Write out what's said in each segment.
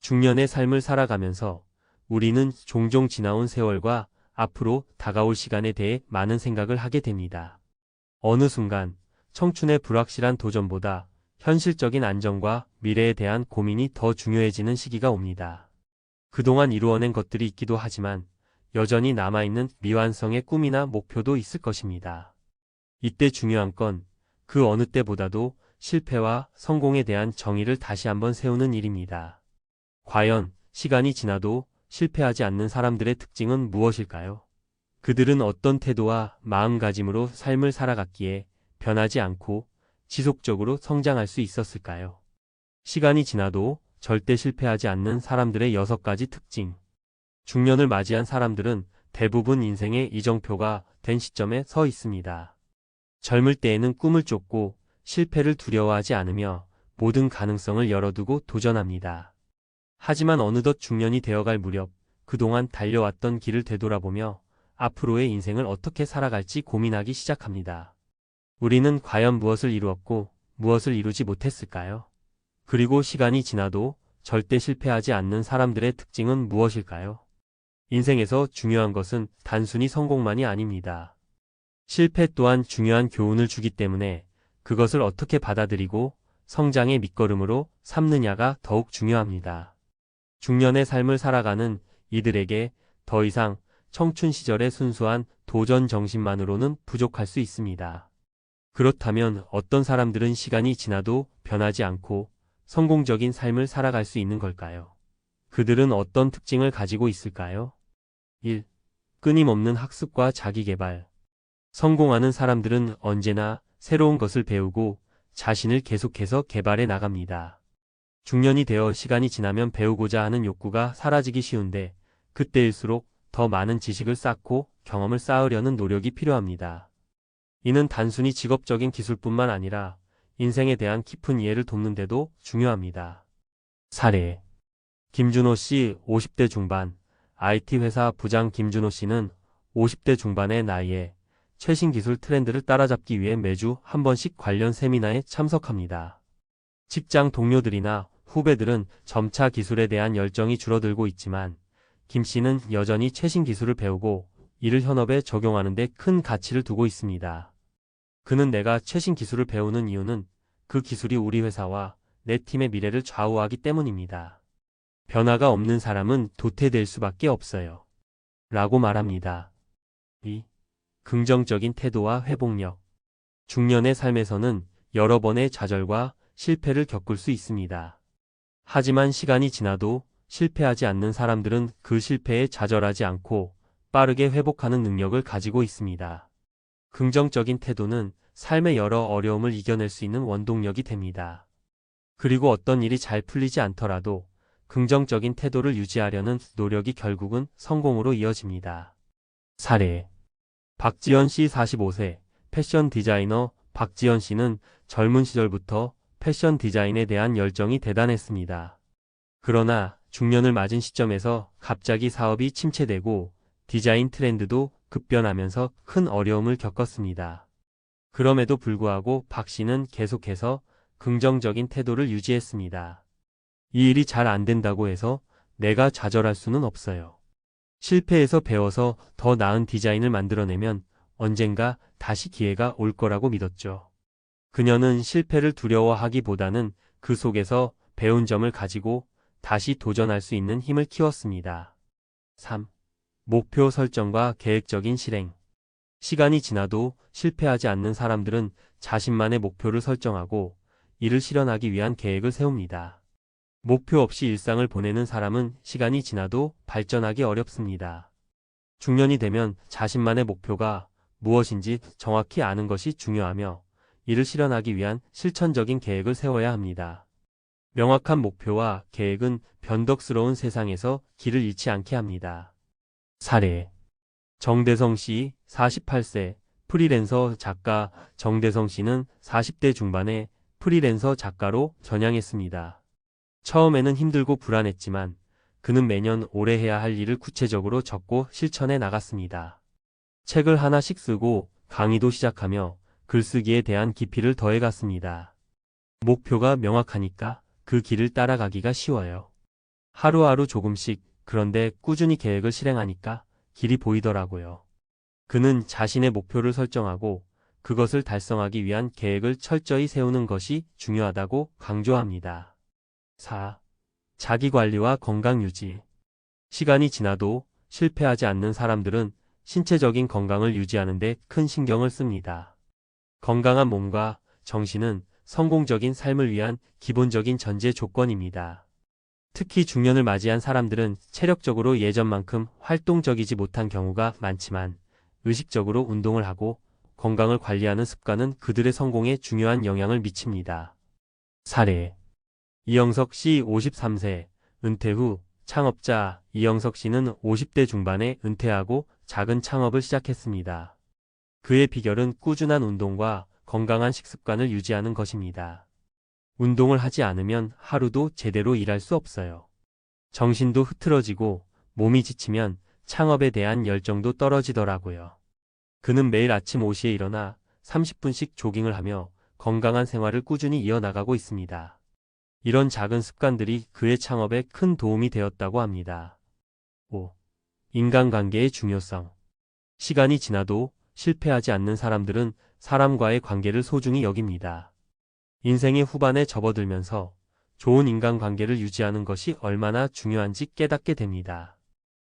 중년의 삶을 살아가면서 우리는 종종 지나온 세월과 앞으로 다가올 시간에 대해 많은 생각을 하게 됩니다. 어느 순간 청춘의 불확실한 도전보다 현실적인 안정과 미래에 대한 고민이 더 중요해지는 시기가 옵니다. 그동안 이루어낸 것들이 있기도 하지만 여전히 남아있는 미완성의 꿈이나 목표도 있을 것입니다. 이때 중요한 건 그 어느 때보다도 실패와 성공에 대한 정의를 다시 한번 세우는 일입니다. 과연 시간이 지나도 실패하지 않는 사람들의 특징은 무엇일까요? 그들은 어떤 태도와 마음가짐으로 삶을 살아갔기에 변하지 않고 지속적으로 성장할 수 있었을까요? 시간이 지나도 절대 실패하지 않는 사람들의 6가지 특징. 중년을 맞이한 사람들은 대부분 인생의 이정표가 된 시점에 서 있습니다. 젊을 때에는 꿈을 쫓고 실패를 두려워하지 않으며 모든 가능성을 열어두고 도전합니다. 하지만 어느덧 중년이 되어갈 무렵 그동안 달려왔던 길을 되돌아보며 앞으로의 인생을 어떻게 살아갈지 고민하기 시작합니다. 우리는 과연 무엇을 이루었고 무엇을 이루지 못했을까요? 그리고 시간이 지나도 절대 실패하지 않는 사람들의 특징은 무엇일까요? 인생에서 중요한 것은 단순히 성공만이 아닙니다. 실패 또한 중요한 교훈을 주기 때문에 그것을 어떻게 받아들이고 성장의 밑거름으로 삼느냐가 더욱 중요합니다. 중년의 삶을 살아가는 이들에게 더 이상 청춘 시절의 순수한 도전 정신만으로는 부족할 수 있습니다. 그렇다면 어떤 사람들은 시간이 지나도 변하지 않고 성공적인 삶을 살아갈 수 있는 걸까요? 그들은 어떤 특징을 가지고 있을까요? 1. 끊임없는 학습과 자기개발. 성공하는 사람들은 언제나 새로운 것을 배우고 자신을 계속해서 개발해 나갑니다. 중년이 되어 시간이 지나면 배우고자 하는 욕구가 사라지기 쉬운데 그때일수록 더 많은 지식을 쌓고 경험을 쌓으려는 노력이 필요합니다. 이는 단순히 직업적인 기술뿐만 아니라 인생에 대한 깊은 이해를 돕는 데도 중요합니다. 사례. 김준호 씨 50대 중반. IT 회사 부장 김준호 씨는 50대 중반의 나이에 최신 기술 트렌드를 따라잡기 위해 매주 한 번씩 관련 세미나에 참석합니다. 직장 동료들이나 후배들은 점차 기술에 대한 열정이 줄어들고 있지만 김 씨는 여전히 최신 기술을 배우고 이를 현업에 적용하는 데 큰 가치를 두고 있습니다. 그는 내가 최신 기술을 배우는 이유는 그 기술이 우리 회사와 내 팀의 미래를 좌우하기 때문입니다. 변화가 없는 사람은 도태될 수밖에 없어요. 라고 말합니다. 2. 긍정적인 태도와 회복력. 중년의 삶에서는 여러 번의 좌절과 실패를 겪을 수 있습니다. 하지만 시간이 지나도 실패하지 않는 사람들은 그 실패에 좌절하지 않고 빠르게 회복하는 능력을 가지고 있습니다. 긍정적인 태도는 삶의 여러 어려움을 이겨낼 수 있는 원동력이 됩니다. 그리고 어떤 일이 잘 풀리지 않더라도 긍정적인 태도를 유지하려는 노력이 결국은 성공으로 이어집니다. 사례. 박지연 씨 45세, 패션 디자이너. 박지연 씨는 젊은 시절부터 패션 디자인에 대한 열정이 대단했습니다. 그러나 중년을 맞은 시점에서 갑자기 사업이 침체되고 디자인 트렌드도 급변하면서 큰 어려움을 겪었습니다. 그럼에도 불구하고 박 씨는 계속해서 긍정적인 태도를 유지했습니다. 이 일이 잘 안 된다고 해서 내가 좌절할 수는 없어요. 실패에서 배워서 더 나은 디자인을 만들어내면 언젠가 다시 기회가 올 거라고 믿었죠. 그녀는 실패를 두려워하기보다는 그 속에서 배운 점을 가지고 다시 도전할 수 있는 힘을 키웠습니다. 3. 목표 설정과 계획적인 실행. 시간이 지나도 실패하지 않는 사람들은 자신만의 목표를 설정하고 이를 실현하기 위한 계획을 세웁니다. 목표 없이 일상을 보내는 사람은 시간이 지나도 발전하기 어렵습니다. 중년이 되면 자신만의 목표가 무엇인지 정확히 아는 것이 중요하며 이를 실현하기 위한 실천적인 계획을 세워야 합니다. 명확한 목표와 계획은 변덕스러운 세상에서 길을 잃지 않게 합니다. 사례. 정대성 씨 48세 프리랜서 작가. 정대성 씨는 40대 중반에 프리랜서 작가로 전향했습니다. 처음에는 힘들고 불안했지만 그는 매년 올해 해야 할 일을 구체적으로 적고 실천해 나갔습니다. 책을 하나씩 쓰고 강의도 시작하며 글쓰기에 대한 깊이를 더해갔습니다. 목표가 명확하니까 그 길을 따라가기가 쉬워요. 하루하루 조금씩, 그런데 꾸준히 계획을 실행하니까 길이 보이더라고요. 그는 자신의 목표를 설정하고 그것을 달성하기 위한 계획을 철저히 세우는 것이 중요하다고 강조합니다. 4. 자기관리와 건강유지. 시간이 지나도 실패하지 않는 사람들은 신체적인 건강을 유지하는 데 큰 신경을 씁니다. 건강한 몸과 정신은 성공적인 삶을 위한 기본적인 전제 조건입니다. 특히 중년을 맞이한 사람들은 체력적으로 예전만큼 활동적이지 못한 경우가 많지만 의식적으로 운동을 하고 건강을 관리하는 습관은 그들의 성공에 중요한 영향을 미칩니다. 사례. 이영석 씨 53세, 은퇴 후 창업자. 이영석 씨는 50대 중반에 은퇴하고 작은 창업을 시작했습니다. 그의 비결은 꾸준한 운동과 건강한 식습관을 유지하는 것입니다. 운동을 하지 않으면 하루도 제대로 일할 수 없어요. 정신도 흐트러지고 몸이 지치면 창업에 대한 열정도 떨어지더라고요. 그는 매일 아침 5시에 일어나 30분씩 조깅을 하며 건강한 생활을 꾸준히 이어나가고 있습니다. 이런 작은 습관들이 그의 창업에 큰 도움이 되었다고 합니다. 5. 인간관계의 중요성. 시간이 지나도 실패하지 않는 사람들은 사람과의 관계를 소중히 여깁니다. 인생의 후반에 접어들면서 좋은 인간관계를 유지하는 것이 얼마나 중요한지 깨닫게 됩니다.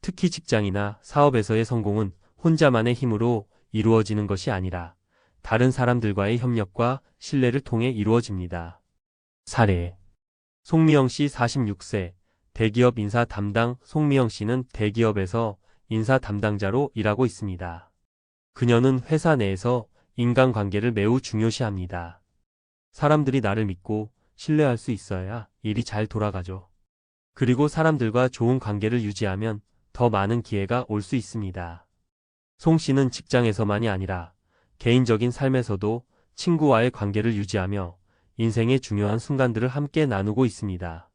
특히 직장이나 사업에서의 성공은 혼자만의 힘으로 이루어지는 것이 아니라 다른 사람들과의 협력과 신뢰를 통해 이루어집니다. 사례. 송미영 씨 46세, 대기업 인사 담당. 송미영 씨는 대기업에서 인사 담당자로 일하고 있습니다. 그녀는 회사 내에서 인간관계를 매우 중요시합니다. 사람들이 나를 믿고 신뢰할 수 있어야 일이 잘 돌아가죠. 그리고 사람들과 좋은 관계를 유지하면 더 많은 기회가 올 수 있습니다. 송 씨는 직장에서만이 아니라 개인적인 삶에서도 친구와의 관계를 유지하며 인생의 중요한 순간들을 함께 나누고 있습니다.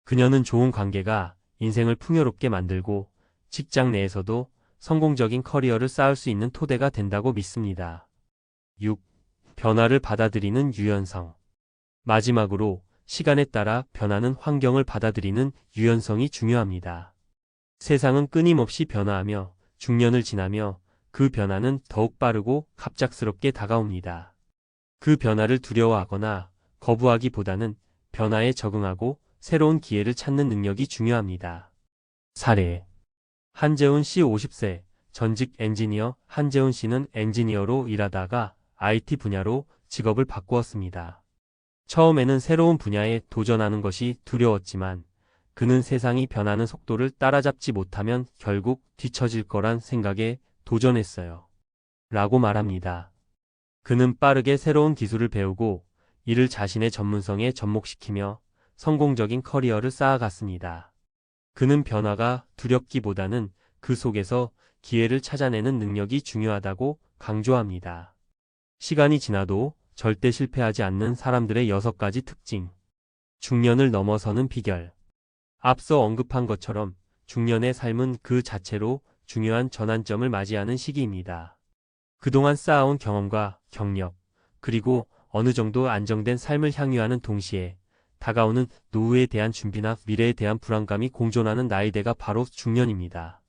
그녀는 좋은 관계가 인생을 풍요롭게 만들고 직장 내에서도 성공적인 커리어를 쌓을 수 있는 토대가 된다고 믿습니다. 6. 변화를 받아들이는 유연성. 마지막으로 시간에 따라 변하는 환경을 받아들이는 유연성이 중요합니다. 세상은 끊임없이 변화하며 중년을 지나며 그 변화는 더욱 빠르고 갑작스럽게 다가옵니다. 그 변화를 두려워하거나 거부하기보다는 변화에 적응하고 새로운 기회를 찾는 능력이 중요합니다. 사례. 한재훈 씨 50세, 전직 엔지니어. 한재훈 씨는 엔지니어로 일하다가 IT 분야로 직업을 바꾸었습니다. 처음에는 새로운 분야에 도전하는 것이 두려웠지만 그는 세상이 변하는 속도를 따라잡지 못하면 결국 뒤처질 거란 생각에 도전했어요. 라고 말합니다. 그는 빠르게 새로운 기술을 배우고 이를 자신의 전문성에 접목시키며 성공적인 커리어를 쌓아갔습니다. 그는 변화가 두렵기보다는 그 속에서 기회를 찾아내는 능력이 중요하다고 강조합니다. 시간이 지나도 절대 실패하지 않는 사람들의 6가지 특징. 중년을 넘어서는 비결. 앞서 언급한 것처럼 중년의 삶은 그 자체로 중요한 전환점을 맞이하는 시기입니다. 그동안 쌓아온 경험과 경력, 그리고 어느 정도 안정된 삶을 향유하는 동시에 다가오는 노후에 대한 준비나 미래에 대한 불안감이 공존하는 나이대가 바로 중년입니다.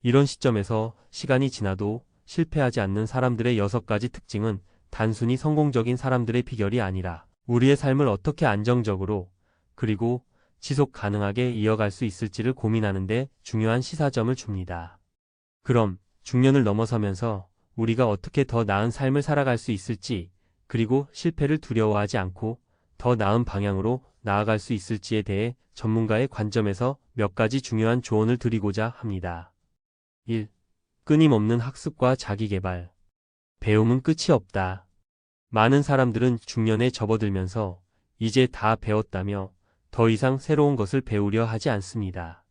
이런 시점에서 시간이 지나도 실패하지 않는 사람들의 6가지 특징은 단순히 성공적인 사람들의 비결이 아니라 우리의 삶을 어떻게 안정적으로 그리고 지속 가능하게 이어갈 수 있을지를 고민하는 데 중요한 시사점을 줍니다. 그럼 중년을 넘어서면서 우리가 어떻게 더 나은 삶을 살아갈 수 있을지, 그리고 실패를 두려워하지 않고 더 나은 방향으로 나아갈 수 있을지에 대해 전문가의 관점에서 몇 가지 중요한 조언을 드리고자 합니다. 1. 끊임없는 학습과 자기개발. 배움은 끝이 없다. 많은 사람들은 중년에 접어들면서 이제 다 배웠다며 더 이상 새로운 것을 배우려 하지 않습니다.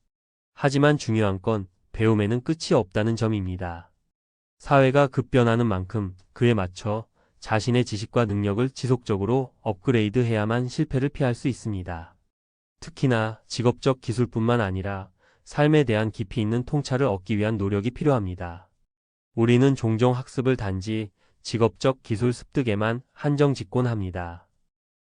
하지만 중요한 건 배움에는 끝이 없다는 점입니다. 사회가 급변하는 만큼 그에 맞춰 자신의 지식과 능력을 지속적으로 업그레이드해야만 실패를 피할 수 있습니다. 특히나 직업적 기술뿐만 아니라 삶에 대한 깊이 있는 통찰을 얻기 위한 노력이 필요합니다. 우리는 종종 학습을 단지 직업적 기술 습득에만 한정 짓곤 합니다.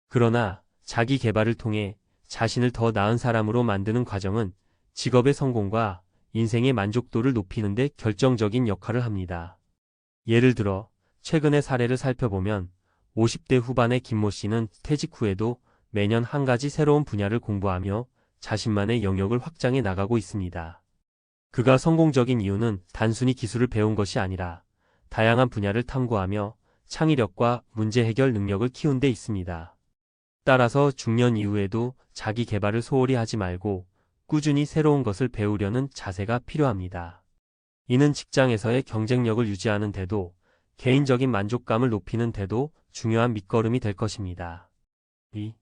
그러나 자기 개발을 통해 자신을 더 나은 사람으로 만드는 과정은 직업의 성공과 인생의 만족도를 높이는 데 결정적인 역할을 합니다. 예를 들어 최근의 사례를 살펴보면 50대 후반의 김모 씨는 퇴직 후에도 매년 한 가지 새로운 분야를 공부하며 자신만의 영역을 확장해 나가고 있습니다. 그가 성공적인 이유는 단순히 기술을 배운 것이 아니라 다양한 분야를 탐구하며 창의력과 문제 해결 능력을 키운 데 있습니다. 따라서 중년 이후에도 자기 개발을 소홀히 하지 말고 꾸준히 새로운 것을 배우려는 자세가 필요합니다. 이는 직장에서의 경쟁력을 유지하는 데도 개인적인 만족감을 높이는 데도 중요한 밑거름이 될 것입니다. 2.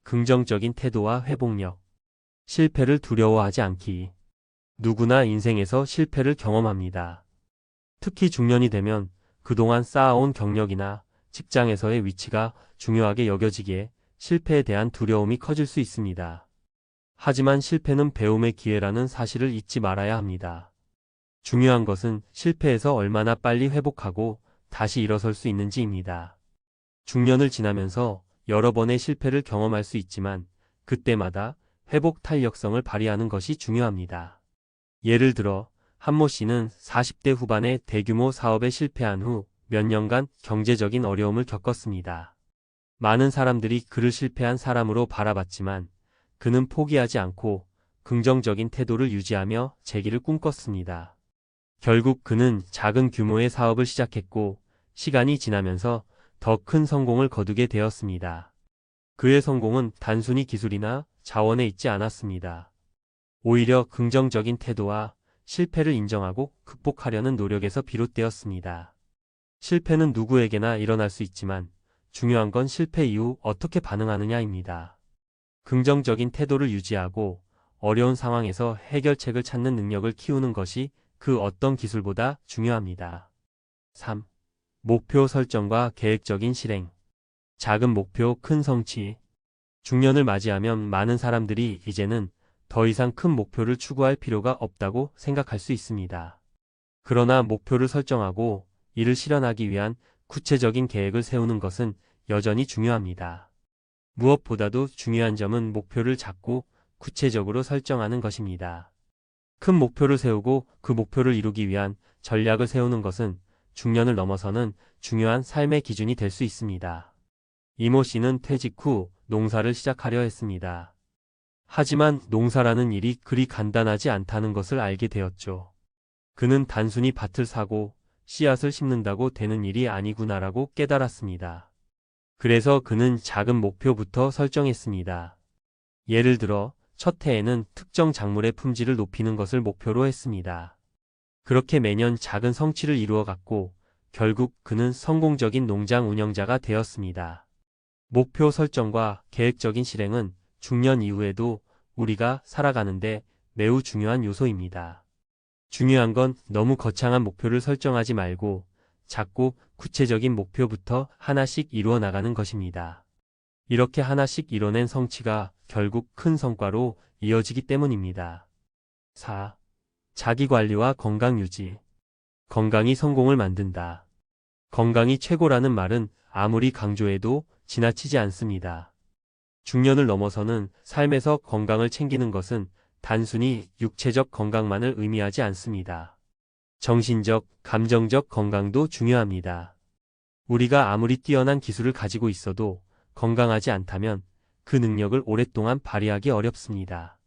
긍정적인 태도와 회복력. 실패를 두려워하지 않기. 누구나 인생에서 실패를 경험합니다. 특히 중년이 되면 그동안 쌓아온 경력이나 직장에서의 위치가 중요하게 여겨지기에 실패에 대한 두려움이 커질 수 있습니다. 하지만 실패는 배움의 기회라는 사실을 잊지 말아야 합니다. 중요한 것은 실패에서 얼마나 빨리 회복하고 다시 일어설 수 있는지입니다. 중년을 지나면서 여러 번의 실패를 경험할 수 있지만 그때마다 회복 탄력성을 발휘하는 것이 중요합니다. 예를 들어 한모 씨는 40대 후반에 대규모 사업에 실패한 후 몇 년간 경제적인 어려움을 겪었습니다. 많은 사람들이 그를 실패한 사람으로 바라봤지만 그는 포기하지 않고 긍정적인 태도를 유지하며 재기를 꿈꿨습니다. 결국 그는 작은 규모의 사업을 시작했고 시간이 지나면서 더 큰 성공을 거두게 되었습니다. 그의 성공은 단순히 기술이나 자원에 있지 않았습니다. 오히려 긍정적인 태도와 실패를 인정하고 극복하려는 노력에서 비롯되었습니다. 실패는 누구에게나 일어날 수 있지만 중요한 건 실패 이후 어떻게 반응하느냐입니다. 긍정적인 태도를 유지하고 어려운 상황에서 해결책을 찾는 능력을 키우는 것이 그 어떤 기술보다 중요합니다. 3. 목표 설정과 계획적인 실행. 작은 목표, 큰 성취. 중년을 맞이하면 많은 사람들이 이제는 더 이상 큰 목표를 추구할 필요가 없다고 생각할 수 있습니다. 그러나 목표를 설정하고 이를 실현하기 위한 구체적인 계획을 세우는 것은 여전히 중요합니다. 무엇보다도 중요한 점은 목표를 작고 구체적으로 설정하는 것입니다. 큰 목표를 세우고 그 목표를 이루기 위한 전략을 세우는 것은 중년을 넘어서는 중요한 삶의 기준이 될 수 있습니다. 이모 씨는 퇴직 후 농사를 시작하려 했습니다. 하지만 농사라는 일이 그리 간단하지 않다는 것을 알게 되었죠. 그는 단순히 밭을 사고 씨앗을 심는다고 되는 일이 아니구나라고 깨달았습니다. 그래서 그는 작은 목표부터 설정했습니다. 예를 들어 첫 해에는 특정 작물의 품질을 높이는 것을 목표로 했습니다. 그렇게 매년 작은 성취를 이루어 갔고 결국 그는 성공적인 농장 운영자가 되었습니다. 목표 설정과 계획적인 실행은 중년 이후에도 우리가 살아가는데 매우 중요한 요소입니다. 중요한 건 너무 거창한 목표를 설정하지 말고 작고 구체적인 목표부터 하나씩 이루어 나가는 것입니다. 이렇게 하나씩 이뤄낸 성취가 결국 큰 성과로 이어지기 때문입니다. 4. 자기관리와 건강 유지. 건강이 성공을 만든다. 건강이 최고라는 말은 아무리 강조해도 지나치지 않습니다. 중년을 넘어서는 삶에서 건강을 챙기는 것은 단순히 육체적 건강만을 의미하지 않습니다. 정신적, 감정적 건강도 중요합니다. 우리가 아무리 뛰어난 기술을 가지고 있어도 건강하지 않다면 그 능력을 오랫동안 발휘하기 어렵습니다.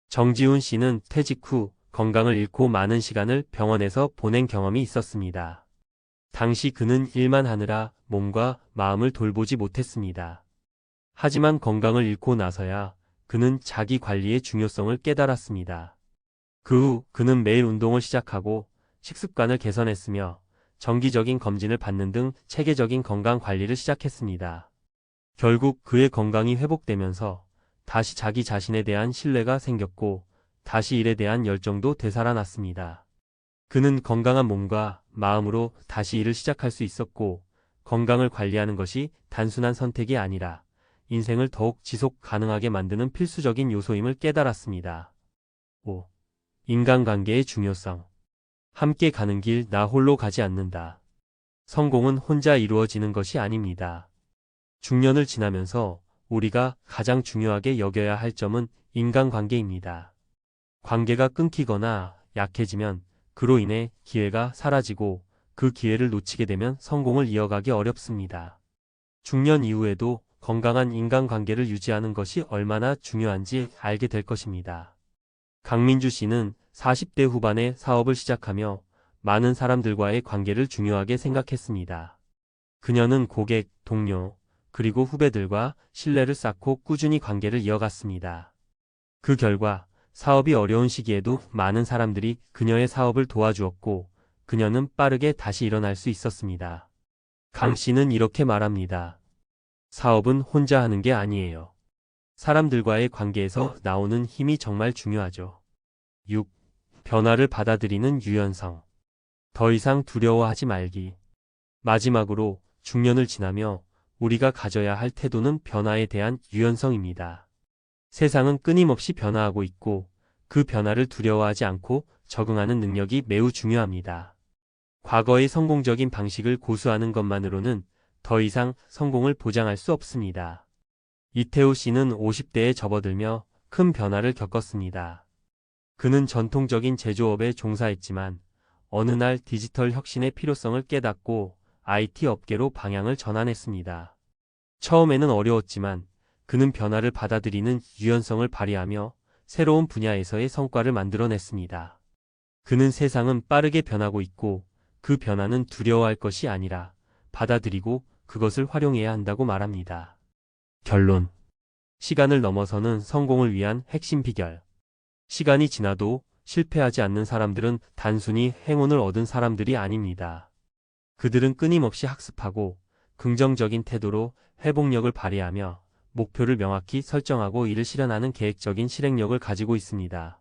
정지훈 씨는 퇴직 후 건강을 잃고 많은 시간을 병원에서 보낸 경험이 있었습니다. 당시 그는 일만 하느라 몸과 마음을 돌보지 못했습니다. 하지만 건강을 잃고 나서야 그는 자기 관리의 중요성을 깨달았습니다. 그 후 그는 매일 운동을 시작하고 식습관을 개선했으며 정기적인 검진을 받는 등 체계적인 건강 관리를 시작했습니다. 결국 그의 건강이 회복되면서 다시 자기 자신에 대한 신뢰가 생겼고 다시 일에 대한 열정도 되살아났습니다. 그는 건강한 몸과 마음으로 다시 일을 시작할 수 있었고 건강을 관리하는 것이 단순한 선택이 아니라 인생을 더욱 지속 가능하게 만드는 필수적인 요소임을 깨달았습니다. 5. 인간관계의 중요성. 함께 가는 길 나 홀로 가지 않는다. 성공은 혼자 이루어지는 것이 아닙니다. 중년을 지나면서 우리가 가장 중요하게 여겨야 할 점은 인간관계입니다. 관계가 끊기거나 약해지면 그로 인해 기회가 사라지고 그 기회를 놓치게 되면 성공을 이어가기 어렵습니다. 중년 이후에도 건강한 인간관계를 유지하는 것이 얼마나 중요한지 알게 될 것입니다. 강민주 씨는 40대 후반에 사업을 시작하며 많은 사람들과의 관계를 중요하게 생각했습니다. 그녀는 고객, 동료, 그리고 후배들과 신뢰를 쌓고 꾸준히 관계를 이어갔습니다. 그 결과 사업이 어려운 시기에도 많은 사람들이 그녀의 사업을 도와주었고 그녀는 빠르게 다시 일어날 수 있었습니다. 강 씨는 이렇게 말합니다. 사업은 혼자 하는 게 아니에요. 사람들과의 관계에서 나오는 힘이 정말 중요하죠. 6. 변화를 받아들이는 유연성. 더 이상 두려워하지 말기. 마지막으로 중년을 지나며 우리가 가져야 할 태도는 변화에 대한 유연성입니다. 세상은 끊임없이 변화하고 있고 그 변화를 두려워하지 않고 적응하는 능력이 매우 중요합니다. 과거의 성공적인 방식을 고수하는 것만으로는 더 이상 성공을 보장할 수 없습니다. 이태우 씨는 50대에 접어들며 큰 변화를 겪었습니다. 그는 전통적인 제조업에 종사했지만 어느 날 디지털 혁신의 필요성을 깨닫고 IT 업계로 방향을 전환했습니다. 처음에는 어려웠지만 그는 변화를 받아들이는 유연성을 발휘하며 새로운 분야에서의 성과를 만들어냈습니다. 그는 세상은 빠르게 변하고 있고 그 변화는 두려워할 것이 아니라 받아들이고 그것을 활용해야 한다고 말합니다. 결론. 시간을 넘어서는 성공을 위한 핵심 비결. 시간이 지나도 실패하지 않는 사람들은 단순히 행운을 얻은 사람들이 아닙니다. 그들은 끊임없이 학습하고 긍정적인 태도로 회복력을 발휘하며 목표를 명확히 설정하고 이를 실현하는 계획적인 실행력을 가지고 있습니다.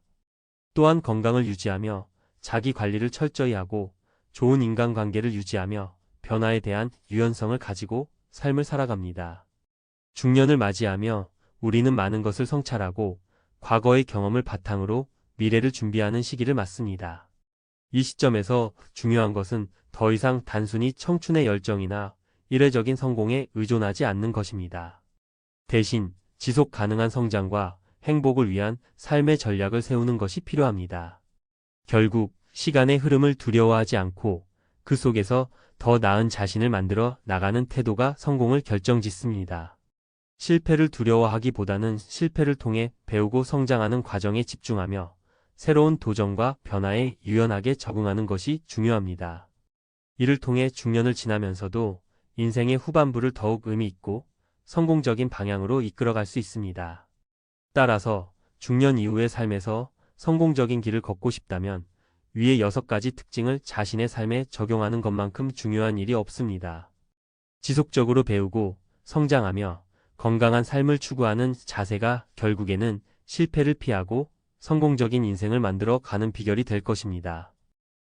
또한 건강을 유지하며 자기 관리를 철저히 하고 좋은 인간관계를 유지하며 변화에 대한 유연성을 가지고 삶을 살아갑니다. 중년을 맞이하며 우리는 많은 것을 성찰하고 과거의 경험을 바탕으로 미래를 준비하는 시기를 맞습니다. 이 시점에서 중요한 것은 더 이상 단순히 청춘의 열정이나 일회적인 성공에 의존하지 않는 것입니다. 대신 지속 가능한 성장과 행복을 위한 삶의 전략을 세우는 것이 필요합니다. 결국 시간의 흐름을 두려워하지 않고 그 속에서 더 나은 자신을 만들어 나가는 태도가 성공을 결정짓습니다. 실패를 두려워하기보다는 실패를 통해 배우고 성장하는 과정에 집중하며 새로운 도전과 변화에 유연하게 적응하는 것이 중요합니다. 이를 통해 중년을 지나면서도 인생의 후반부를 더욱 의미 있고 성공적인 방향으로 이끌어갈 수 있습니다. 따라서 중년 이후의 삶에서 성공적인 길을 걷고 싶다면 위의 6가지 특징을 자신의 삶에 적용하는 것만큼 중요한 일이 없습니다. 지속적으로 배우고 성장하며 건강한 삶을 추구하는 자세가 결국에는 실패를 피하고 성공적인 인생을 만들어 가는 비결이 될 것입니다.